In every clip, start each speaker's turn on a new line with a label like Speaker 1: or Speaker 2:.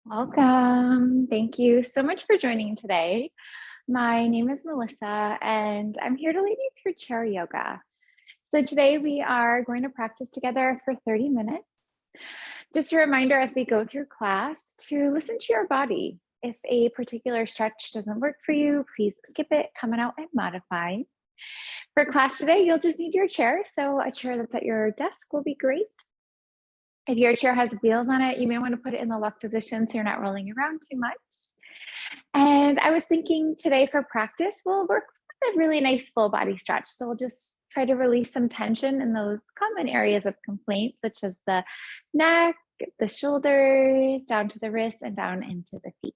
Speaker 1: Welcome. Thank you so much for joining today. My name is Melissa, and I'm here to lead you through chair yoga. So, today we are going to practice together for 30 minutes. Just a reminder as we go through class to listen to your body. If a particular stretch doesn't work for you, please skip it, come on out, and modify. For class today, you'll just need your chair. So, a chair that's at your desk will be great. If your chair has wheels on it, you may want to put it in the locked position so you're not rolling around too much. And I was thinking today for practice, we'll work with a really nice full body stretch. So we'll just try to release some tension in those common areas of complaint, such as the neck, the shoulders, down to the wrists, and down into the feet.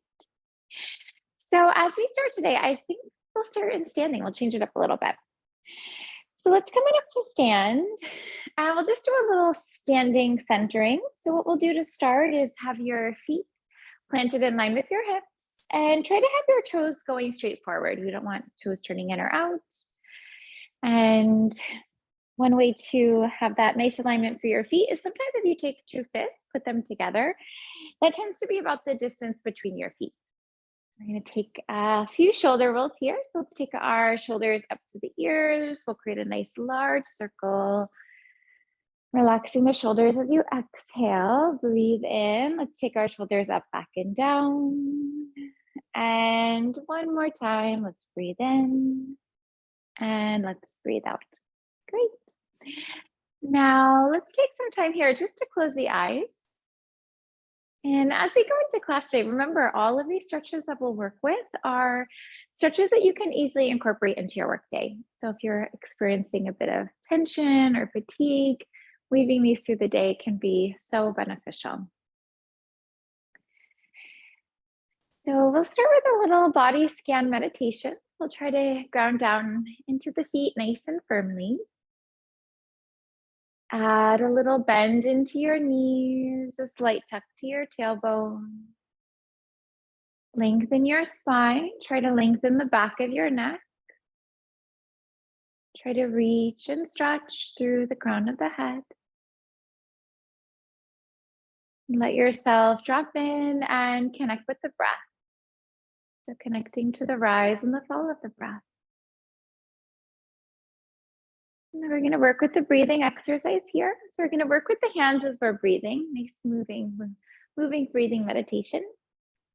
Speaker 1: So as we start today, I think we'll start in standing. We'll change it up a little bit. So let's come on up to stand. And we'll just do a little standing centering. So what we'll do to start is have your feet planted in line with your hips and try to have your toes going straight forward. We don't want toes turning in or out. And one way to have that nice alignment for your feet is sometimes if you take two fists, put them together, that tends to be about the distance between your feet. We're going to take a few shoulder rolls here. So let's take our shoulders up to the ears. We'll create a nice large circle. Relaxing the shoulders as you exhale. Breathe in. Let's take our shoulders up, back, and down. And one more time. Let's breathe in. And let's breathe out. Great. Now let's take some time here just to close the eyes. And as we go into class today, remember all of these stretches that we'll work with are stretches that you can easily incorporate into your workday. So if you're experiencing a bit of tension or fatigue, weaving these through the day can be so beneficial. So we'll start with a little body scan meditation. We'll try to ground down into the feet nice and firmly. Add a little bend into your knees, a slight tuck to your tailbone. Lengthen your spine. Try to lengthen the back of your neck. Try to reach and stretch through the crown of the head. Let yourself drop in and connect with the breath. So connecting to the rise and the fall of the breath. And then we're going to work with the breathing exercise here. So we're going to work with the hands as we're breathing. Nice moving breathing meditation.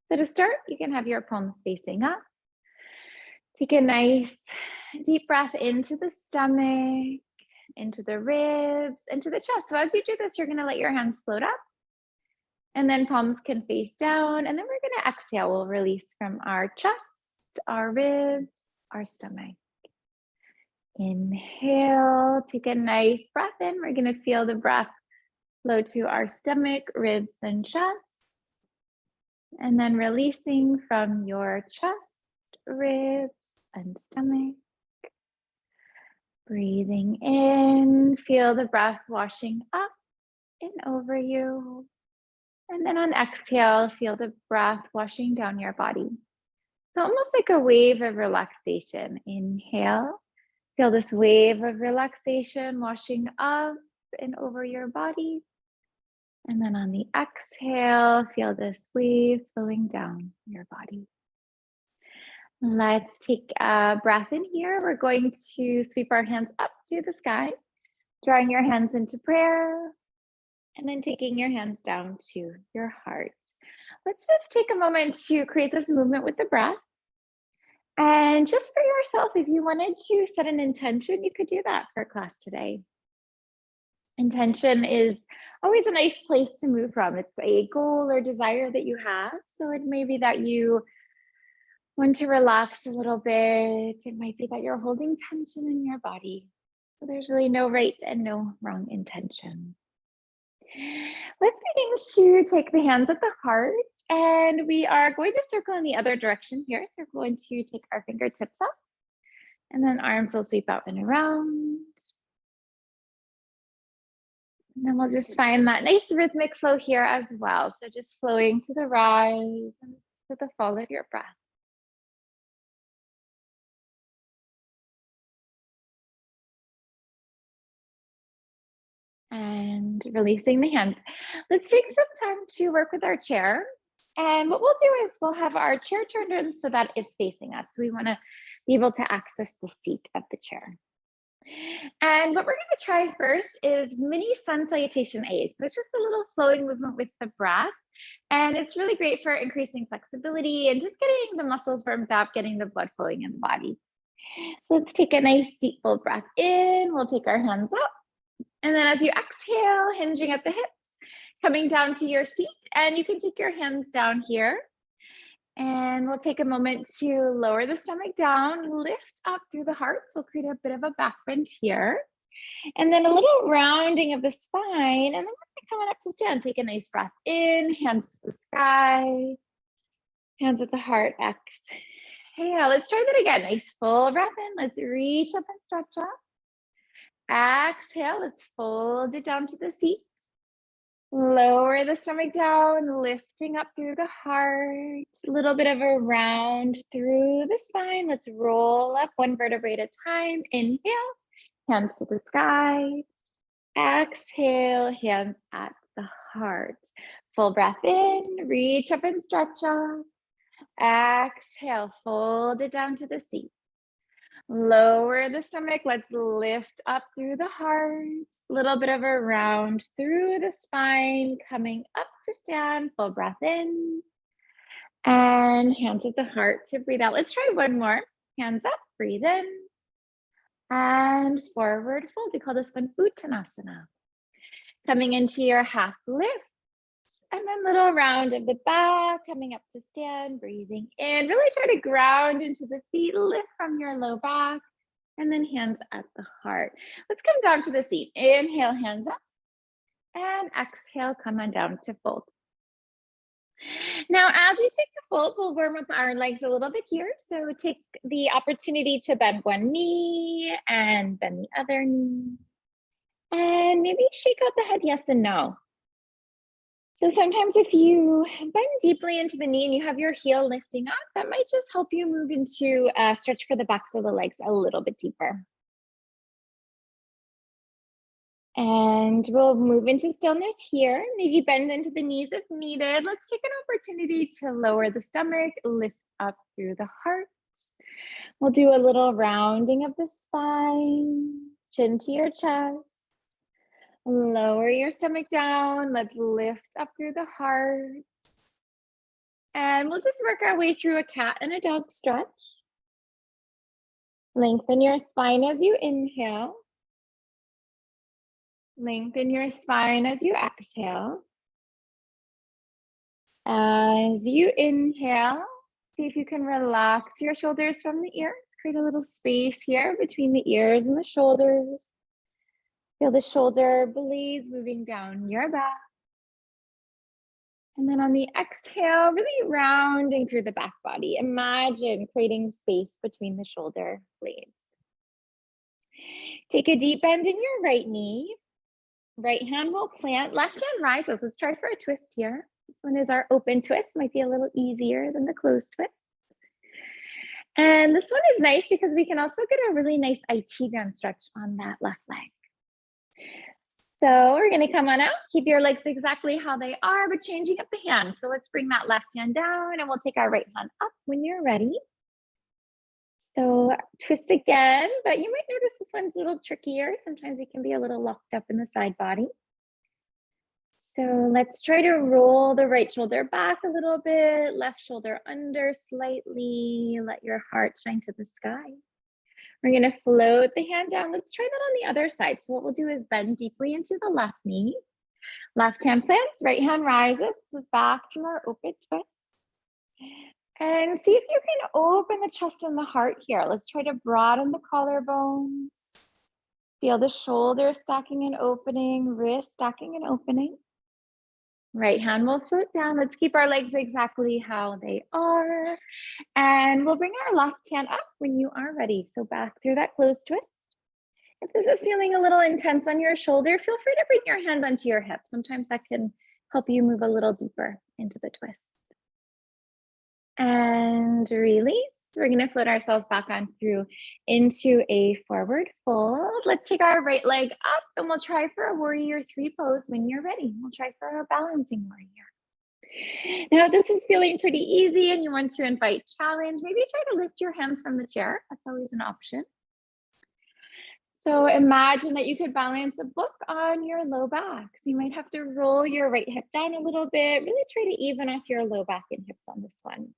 Speaker 1: So to start, you can have your palms facing up. Take a nice deep breath into the stomach, into the ribs, into the chest. So as you do this, you're going to let your hands float up. And then palms can face down. And then we're going to exhale. We'll release from our chest, our ribs, our stomach. Inhale, take a nice breath in. We're going to feel the breath flow to our stomach, ribs, and chest. And then releasing from your chest, ribs, and stomach. Breathing in, feel the breath washing up and over you. And then on exhale, feel the breath washing down your body. So almost like a wave of relaxation. Inhale. Feel this wave of relaxation washing up and over your body. And then on the exhale, feel this wave flowing down your body. Let's take a breath in here. We're going to sweep our hands up to the sky, drawing your hands into prayer, and then taking your hands down to your heart. Let's just take a moment to create this movement with the breath. And just for yourself, if you wanted to set an intention, you could do that for class today. Intention is always a nice place to move from. It's a goal or desire that you have. So it may be that you want to relax a little bit. It might be that you're holding tension in your body. So there's really no right and no wrong intention. Let's begin to take the hands at the heart, and we are going to circle in the other direction here. So we're going to take our fingertips up, and then arms will sweep out and around. And then we'll just find that nice rhythmic flow here as well. So just flowing to the rise and to the fall of your breath. And releasing the hands. Let's take some time to work with our chair. And what we'll do is we'll have our chair turned in so that it's facing us. So we want to be able to access the seat of the chair. And what we're going to try first is mini sun salutation A. So it's just a little flowing movement with the breath. And it's really great for increasing flexibility and just getting the muscles warmed up, getting the blood flowing in the body. So let's take a nice deep full breath in. We'll take our hands up. And then as you exhale, hinging at the hips, coming down to your seat, and you can take your hands down here. And we'll take a moment to lower the stomach down, lift up through the heart. So we'll create a bit of a back bend here. And then a little rounding of the spine. And then we're coming up to stand. Take a nice breath in, hands to the sky, hands at the heart, exhale. Let's try that again. Nice full breath in. Let's reach up and stretch up. Exhale, let's fold it down to the seat. Lower the stomach down, lifting up through the heart. A little bit of a round through the spine. Let's roll up one vertebrae at a time. Inhale, hands to the sky. Exhale, hands at the heart. Full breath in, reach up and stretch up. Exhale, fold it down to the seat. Lower the stomach, let's lift up through the heart. A little bit of a round through the spine, coming up to stand, full breath in. And hands at the heart to breathe out. Let's try one more. Hands up, breathe in. And forward fold, we call this one Uttanasana. Coming into your half lift. And then little round of the back, coming up to stand, breathing in. Really try to ground into the feet, lift from your low back, and then hands at the heart. Let's come down to the seat. Inhale, hands up, and exhale, come on down to fold. Now, as we take the fold, we'll warm up our legs a little bit here. So take the opportunity to bend one knee and bend the other knee. And maybe shake out the head yes and no. So sometimes if you bend deeply into the knee and you have your heel lifting up, that might just help you move into a stretch for the backs of the legs a little bit deeper. And we'll move into stillness here. Maybe bend into the knees if needed. Let's take an opportunity to lower the stomach, lift up through the heart. We'll do a little rounding of the spine, chin to your chest. Lower your stomach down. Let's lift up through the heart. And we'll just work our way through a cat and a dog stretch. Lengthen your spine as you inhale. Lengthen your spine as you exhale. As you inhale, see if you can relax your shoulders from the ears. Create a little space here between the ears and the shoulders. Feel the shoulder blades moving down your back. And then on the exhale, really rounding through the back body. Imagine creating space between the shoulder blades. Take a deep bend in your right knee. Right hand will plant, left hand rises. Let's try for a twist here. This one is our open twist. Might be a little easier than the closed twist. And this one is nice because we can also get a really nice IT band stretch on that left leg. So we're going to come on out, keep your legs exactly how they are, but changing up the hands. So let's bring that left hand down and we'll take our right hand up when you're ready. So twist again, but you might notice this one's a little trickier. Sometimes you can be a little locked up in the side body. So let's try to roll the right shoulder back a little bit, left shoulder under slightly, let your heart shine to the sky. We're going to float the hand down. Let's try that on the other side. So what we'll do is bend deeply into the left knee. Left hand plants, right hand rises. This is back to our open twist. And see if you can open the chest and the heart here. Let's try to broaden the collarbones. Feel the shoulders stacking and opening, wrist stacking and opening. Right hand will float down. Let's keep our legs exactly how they are. And we'll bring our left hand up when you are ready. So back through that closed twist. If this is feeling a little intense on your shoulder, feel free to bring your hand onto your hip. Sometimes that can help you move a little deeper into the twist. And release. We're going to float ourselves back on through into a forward fold. Let's take our right leg up and we'll try for a warrior 3 pose when you're ready. We'll try for a balancing warrior. Now, if this is feeling pretty easy and you want to invite challenge, maybe try to lift your hands from the chair. That's always an option. So imagine that you could balance a book on your low back. So you might have to roll your right hip down a little bit. Really try to even off your low back and hips on this one.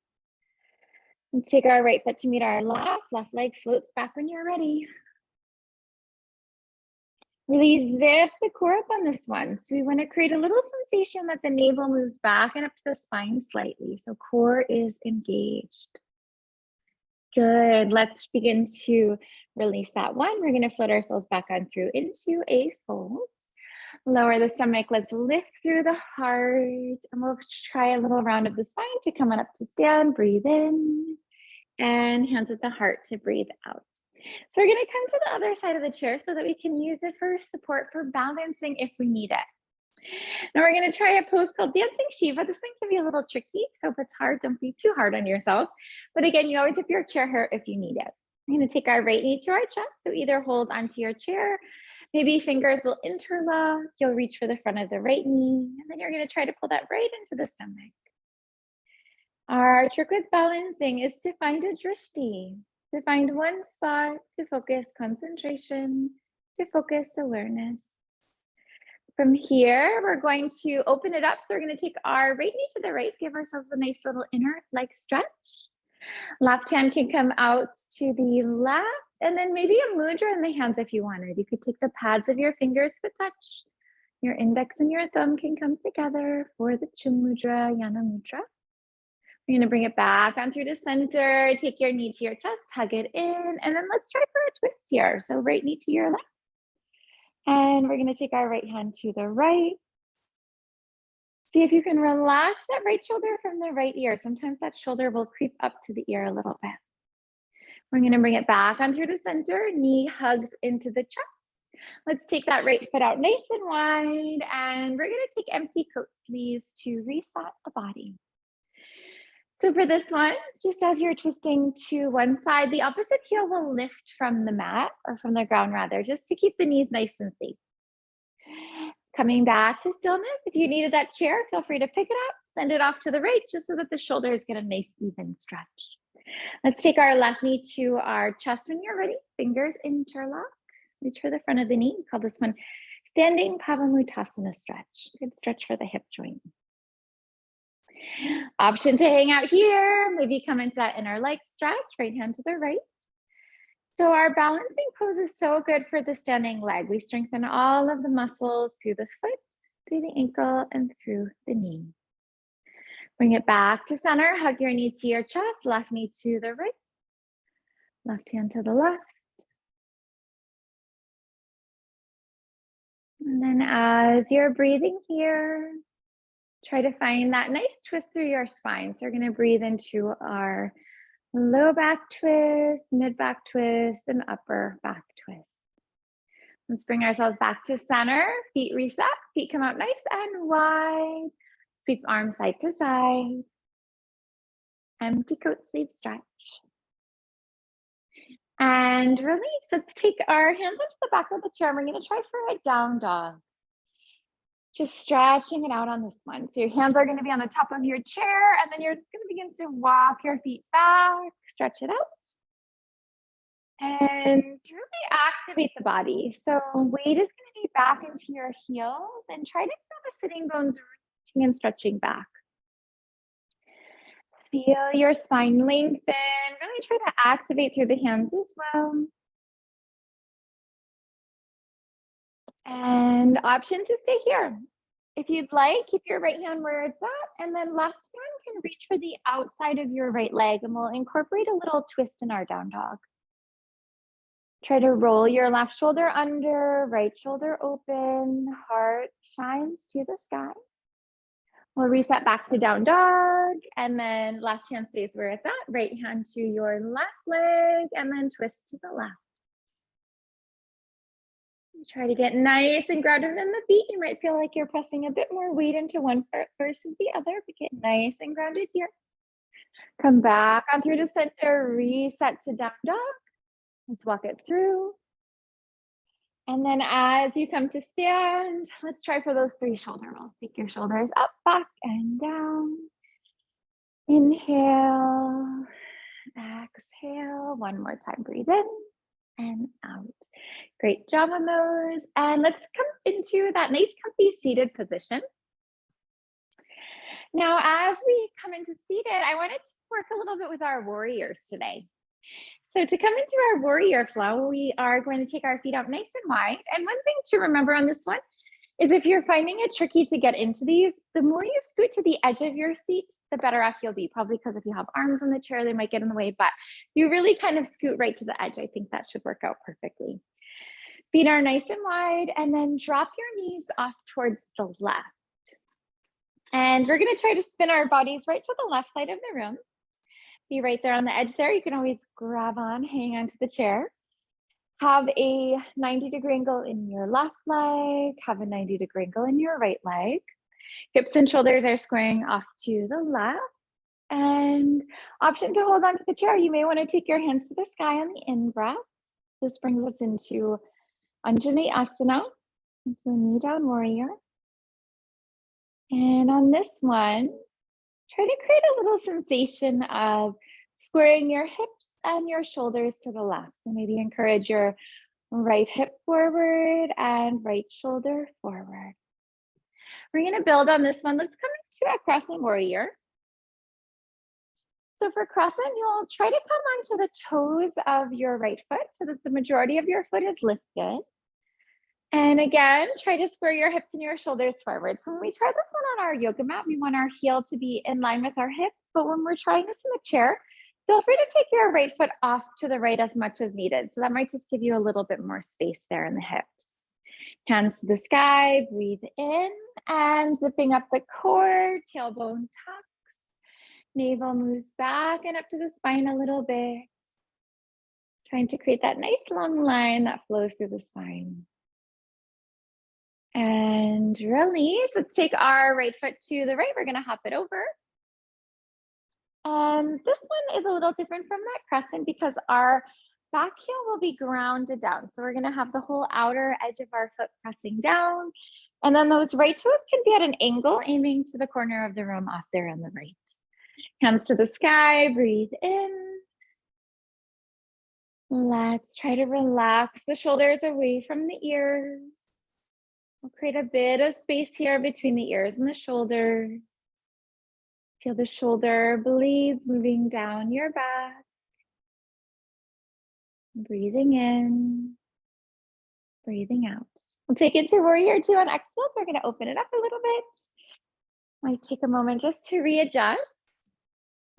Speaker 1: Let's take our right foot to meet our left. Left leg floats back when you're ready. Really zip the core up on this one. So we want to create a little sensation that the navel moves back and up to the spine slightly. So core is engaged. Good. Let's begin to release that one. We're going to float ourselves back on through into a fold. Lower the stomach. Let's lift through the heart. And we'll try a little round of the spine to come on up to stand. Breathe in. And hands at the heart to breathe out. So we're going to come to the other side of the chair so that we can use it for support for balancing if we need it. Now we're going to try a pose called Dancing Shiva. This one can be a little tricky, so if it's hard, don't be too hard on yourself. But again, you always have your chair here if you need it. We're going to take our right knee to our chest, so either hold onto your chair, maybe fingers will interlock, you'll reach for the front of the right knee, and then you're going to try to pull that right into the stomach. Our trick with balancing is to find a drishti, to find one spot, to focus concentration, to focus awareness. From here, we're going to open it up. So we're going to take our right knee to the right, give ourselves a nice little inner leg stretch. Left hand can come out to the left, and then maybe a mudra in the hands if you wanted. You could take the pads of your fingers to touch. Your index and your thumb can come together for the chin mudra, yana mudra. We're going to bring it back on through the center. Take your knee to your chest, hug it in, and then let's try for a twist here. So right knee to your left. And we're going to take our right hand to the right. See if you can relax that right shoulder from the right ear. Sometimes that shoulder will creep up to the ear a little bit. We're going to bring it back on through the center. Knee hugs into the chest. Let's take that right foot out nice and wide. And we're going to take empty coat sleeves to reset the body. So for this one, just as you're twisting to one side, the opposite heel will lift from the mat, or from the ground rather, just to keep the knees nice and safe. Coming back to stillness, if you needed that chair, feel free to pick it up, send it off to the right, just so that the shoulders get a nice even stretch. Let's take our left knee to our chest when you're ready. Fingers interlock, reach for the front of the knee. We call this one standing Pavamutasana stretch. Good stretch for the hip joint. Option to hang out here, maybe come into that inner leg stretch, right hand to the right. So our balancing pose is so good for the standing leg. We strengthen all of the muscles through the foot, through the ankle, and through the knee. Bring it back to center, hug your knee to your chest, left knee to the right, left hand to the left. And then as you're breathing here, try to find that nice twist through your spine. So we're going to breathe into our low back twist, mid back twist, and upper back twist. Let's bring ourselves back to center. Feet reset, feet come out nice and wide. Sweep arms side to side. Empty coat sleeve stretch. And release. Let's take our hands into the back of the chair. We're going to try for a down dog. Just stretching it out on this one. So your hands are going to be on the top of your chair, and then you're just going to begin to walk your feet back, stretch it out, and really activate the body. So weight is going to be back into your heels, and try to feel the sitting bones reaching and stretching back. Feel your spine lengthen. Really try to activate through the hands as well. And option to stay here. If you'd like, keep your right hand where it's at, and then left hand can reach for the outside of your right leg, and we'll incorporate a little twist in our down dog. Try to roll your left shoulder under, right shoulder open, heart shines to the sky. We'll reset back to down dog, and then left hand stays where it's at, right hand to your left leg, and then twist to the left. Try to get nice and grounded in the feet. You might feel like you're pressing a bit more weight into one part versus the other, but get nice and grounded here. Come back on through the center, reset to down dog. Let's walk it through. And then as you come to stand, let's try for those 3 shoulder rolls. Take your shoulders up, back, and down. Inhale, exhale. One more time, breathe in and out. Great job on those. And let's come into that nice comfy seated position. Now, as we come into seated, I wanted to work a little bit with our warriors today. So to come into our warrior flow, we are going to take our feet out nice and wide. And one thing to remember on this one is if you're finding it tricky to get into these, the more you scoot to the edge of your seat, the better off you'll be. Probably because if you have arms on the chair, they might get in the way, but you really kind of scoot right to the edge. I think that should work out perfectly. Feet are nice and wide, and then drop your knees off towards the left. And we're gonna try to spin our bodies right to the left side of the room. Be right there on the edge there. You can always grab on, hang onto the chair. Have a 90-degree angle in your left leg, have a 90-degree angle in your right leg. Hips and shoulders are squaring off to the left. And option to hold onto the chair. You may want to take your hands to the sky on the in-breath. This brings us into Anjaneyasana, into a knee down warrior. And on this one, try to create a little sensation of squaring your hips and your shoulders to the left. So maybe encourage your right hip forward and right shoulder forward. We're going to build on this one. Let's come into a crescent warrior. So for crescent, you'll try to come onto the toes of your right foot so that the majority of your foot is lifted. And again, try to square your hips and your shoulders forward. So when we try this one on our yoga mat, we want our heel to be in line with our hip. But when we're trying this in the chair, feel free to take your right foot off to the right as much as needed. So that might just give you a little bit more space there in the hips. Hands to the sky, breathe in and zipping up the core, tailbone tucks. Navel moves back and up to the spine a little bit. Trying to create that nice long line that flows through the spine. And release. Let's take our right foot to the right. We're going to hop it over. And this one is a little different from that crescent because our back heel will be grounded down. So we're going to have the whole outer edge of our foot pressing down. And then those right toes can be at an angle, aiming to the corner of the room off there on the right. Hands to the sky, breathe in. Let's try to relax the shoulders away from the ears. We'll create a bit of space here between the ears and the shoulders. Feel the shoulder blades moving down your back. Breathing in, breathing out. We'll take it to warrior 2 on exhale. We're going to open it up a little bit. Might take a moment just to readjust.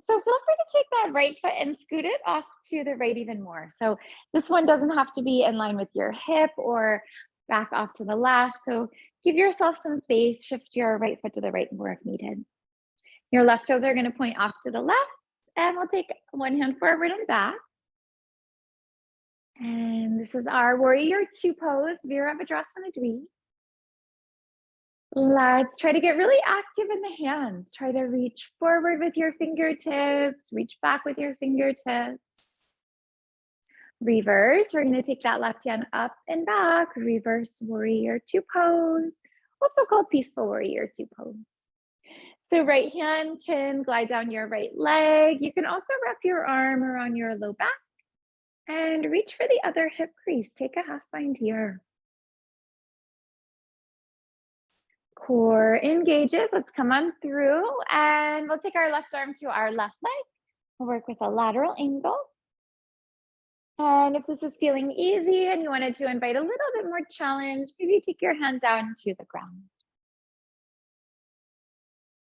Speaker 1: So feel free to take that right foot and scoot it off to the right even more. So this one doesn't have to be in line with your hip or back off to the left. So give yourself some space, shift your right foot to the right more if needed. Your left toes are going to point off to the left, and we'll take one hand forward and back. And this is our warrior 2 pose, Virabhadrasana Dvi. Let's try to get really active in the hands. Try to reach forward with your fingertips, reach back with your fingertips. Reverse, we're going to take that left hand up and back. Reverse warrior 2 pose, also called peaceful warrior 2 pose. So right hand can glide down your right leg. You can also wrap your arm around your low back and reach for the other hip crease. Take a half bind here. Core engages. Let's come on through and we'll take our left arm to our left leg. We'll work with a lateral angle. And if this is feeling easy and you wanted to invite a little bit more challenge, maybe take your hand down to the ground.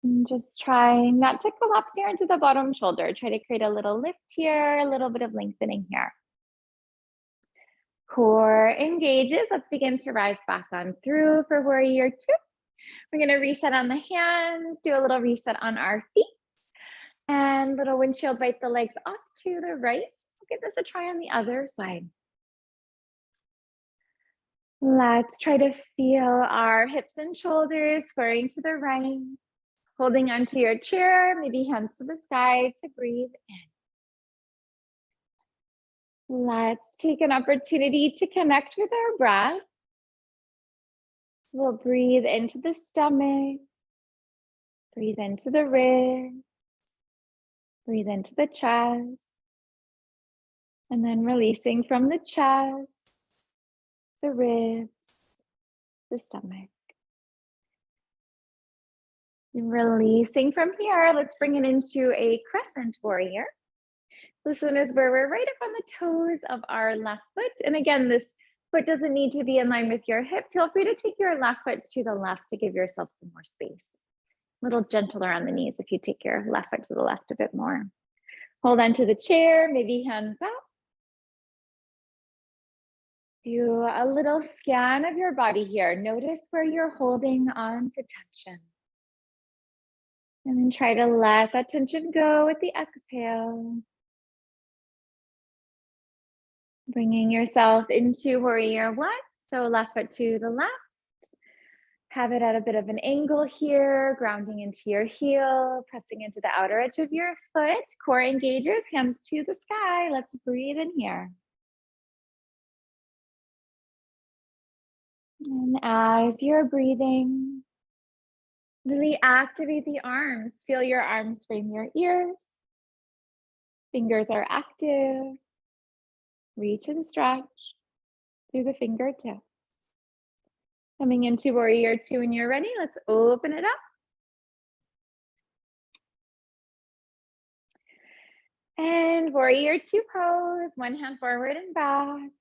Speaker 1: And just try not to collapse here into the bottom shoulder. Try to create a little lift here, a little bit of lengthening here. Core engages. Let's begin to rise back on through for warrior 2. We're going to reset on the hands, do a little reset on our feet, and little windshield wipe the legs off to the right. Give this a try on the other side. Let's try to feel our hips and shoulders squaring to the right, holding onto your chair, maybe hands to the sky to breathe in. Let's take an opportunity to connect with our breath. we'll breathe into the stomach, breathe into the ribs, breathe into the chest, and then releasing from the chest, the ribs, the stomach. And releasing from here, let's bring it into a crescent warrior. This one is where we're right up on the toes of our left foot. And again, this foot doesn't need to be in line with your hip. Feel free to take your left foot to the left to give yourself some more space. A little gentler on the knees if you take your left foot to the left a bit more. Hold on to the chair, maybe hands up. Do a little scan of your body here. Notice where you're holding on to tension. And then try to let that tension go with the exhale. Bringing yourself into warrior one. So left foot to the left. Have it at a bit of an angle here, grounding into your heel, pressing into the outer edge of your foot. Core engages, hands to the sky. Let's breathe in here. And as you're breathing, really activate the arms. Feel your arms frame your ears. Fingers are active. Reach and stretch through the fingertips. Coming into warrior two when you're ready, let's open it up. And warrior two pose, one hand forward and back.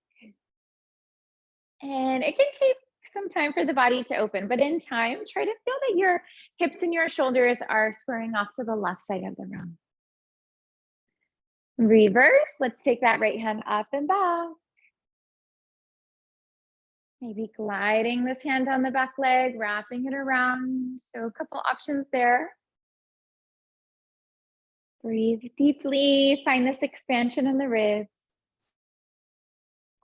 Speaker 1: And it can take some time for the body to open, but in time, try to feel that your hips and your shoulders are squaring off to the left side of the room. Reverse, let's take that right hand up and back. Maybe gliding this hand on the back leg, wrapping it around. So a couple options there. Breathe deeply, find this expansion in the ribs.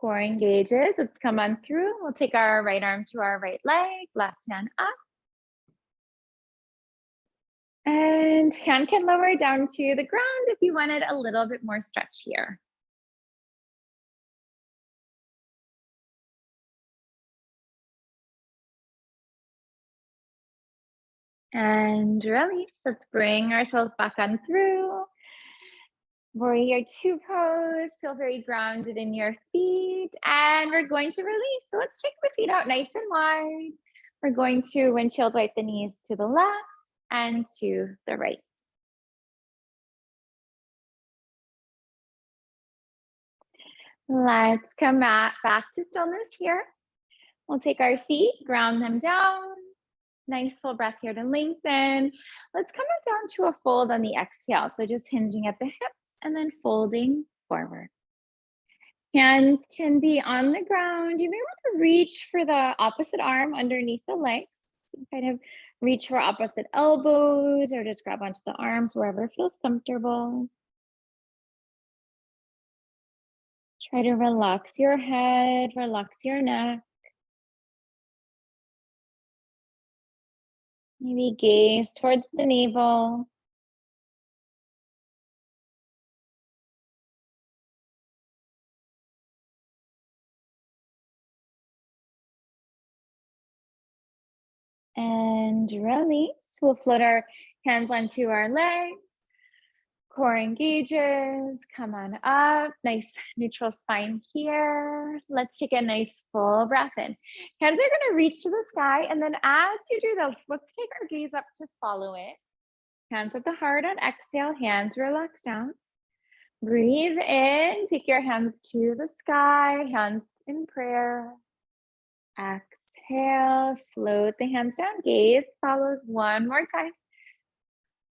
Speaker 1: Core engages, let's come on through. We'll take our right arm to our right leg, left hand up. And hand can lower down to the ground if you wanted a little bit more stretch here. And release, let's bring ourselves back on through. Warrior two pose, feel very grounded in your feet, and we're going to release. So let's take the feet out nice and wide. We're going to windshield wipe the knees to the left and to the right. Let's come back to stillness here. We'll take our feet, ground them down. Nice full breath here to lengthen. Let's come back down to a fold on the exhale. So just hinging at the hips and then folding forward. Hands can be on the ground. You may want to reach for the opposite arm underneath the legs. Kind of reach for opposite elbows or just grab onto the arms wherever feels comfortable. Try to relax your head, relax your neck. Maybe gaze towards the navel. And release. We'll float our hands onto our legs. Core engages, come on up. Nice neutral spine here. Let's take a nice full breath in. Hands are gonna reach to the sky, and then as you do this, let's take our gaze up to follow it. Hands at the heart on exhale, hands relax down. Breathe in, take your hands to the sky, hands in prayer. Exhale, float the hands down, gaze follows one more time.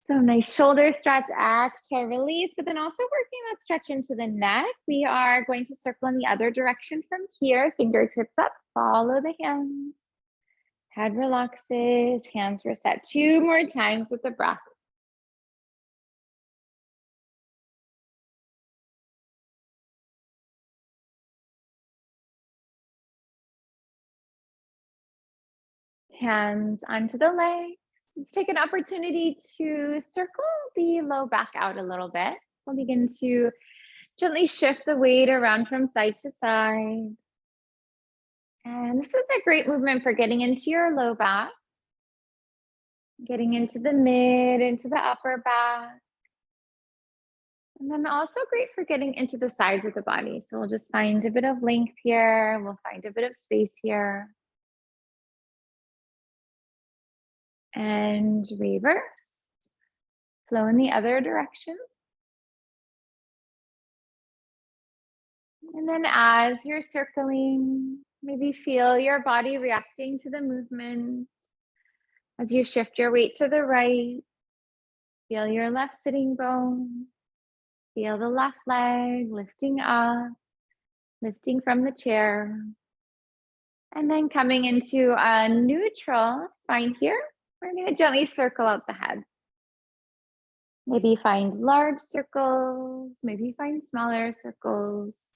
Speaker 1: So nice shoulder stretch, exhale, release, but then also working that stretch into the neck. We are going to circle in the other direction from here, fingertips up, follow the hands. Head relaxes, hands reset. Two more times with the breath. Hands onto the legs. Let's take an opportunity to circle the low back out a little bit. So begin to gently shift the weight around from side to side. And this is a great movement for getting into your low back, getting into the mid, into the upper back. And then also great for getting into the sides of the body. So we'll just find a bit of length here. We'll find a bit of space here. And reverse. Flow in the other direction. And then as you're circling, maybe feel your body reacting to the movement. As you shift your weight to the right, feel your left sitting bone. Feel the left leg lifting up, lifting from the chair. And then coming into a neutral spine here, we're going to gently circle out the head. Maybe find large circles, maybe find smaller circles.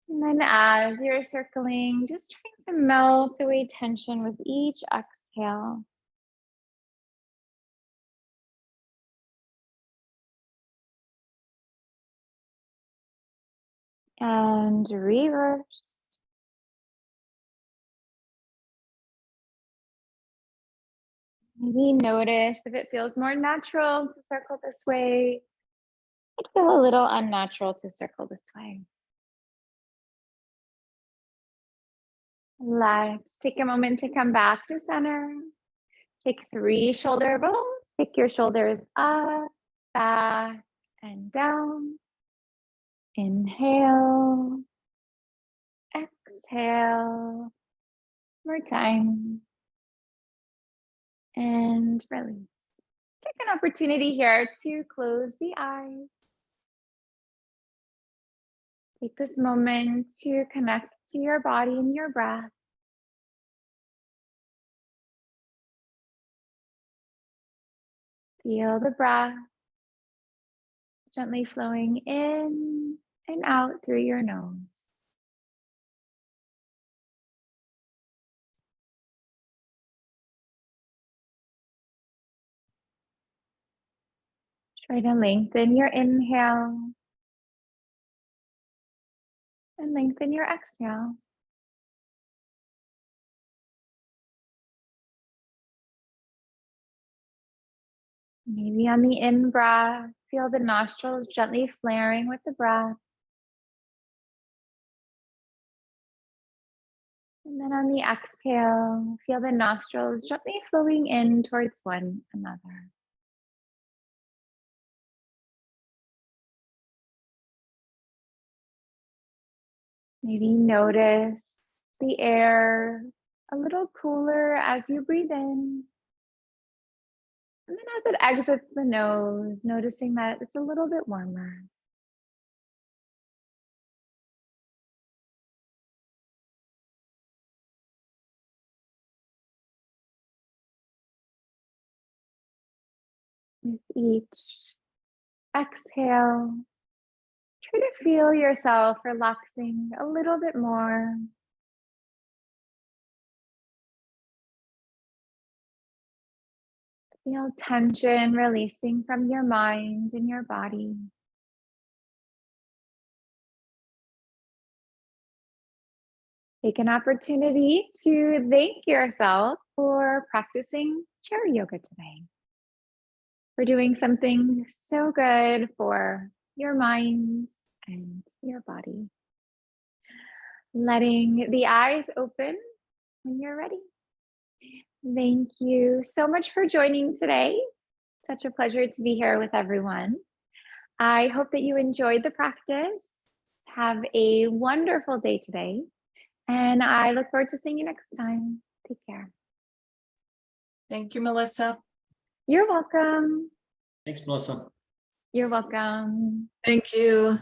Speaker 1: And then as you're circling, just trying to melt away tension with each exhale. And reverse. Maybe notice if it feels more natural to circle this way. It feels a little unnatural to circle this way. Let's take a moment to come back to center. Take 3 shoulder rolls. Pick your shoulders up, back, and down. Inhale. Exhale. More time. And release. Take an opportunity here to close the eyes. Take this moment to connect to your body and your breath. Feel the breath gently flowing in and out through your nose. Try to lengthen your inhale and lengthen your exhale. Maybe on the in-breath, feel the nostrils gently flaring with the breath. And then on the exhale, feel the nostrils gently flowing in towards one another. Maybe notice the air a little cooler as you breathe in. And then as it exits the nose, noticing that it's a little bit warmer. With each exhale, try to feel yourself relaxing a little bit more. Feel tension releasing from your mind and your body. Take an opportunity to thank yourself for practicing chair yoga today, for doing something so good for your mind and your body. Letting the eyes open when you're ready. Thank you so much for joining today. Such a pleasure to be here with everyone. I hope that you enjoyed the practice. Have a wonderful day today. And I look forward to seeing you next time. Take care.
Speaker 2: Thank you, Melissa.
Speaker 1: You're welcome.
Speaker 3: Thanks, Melissa.
Speaker 1: You're welcome.
Speaker 2: Thank you.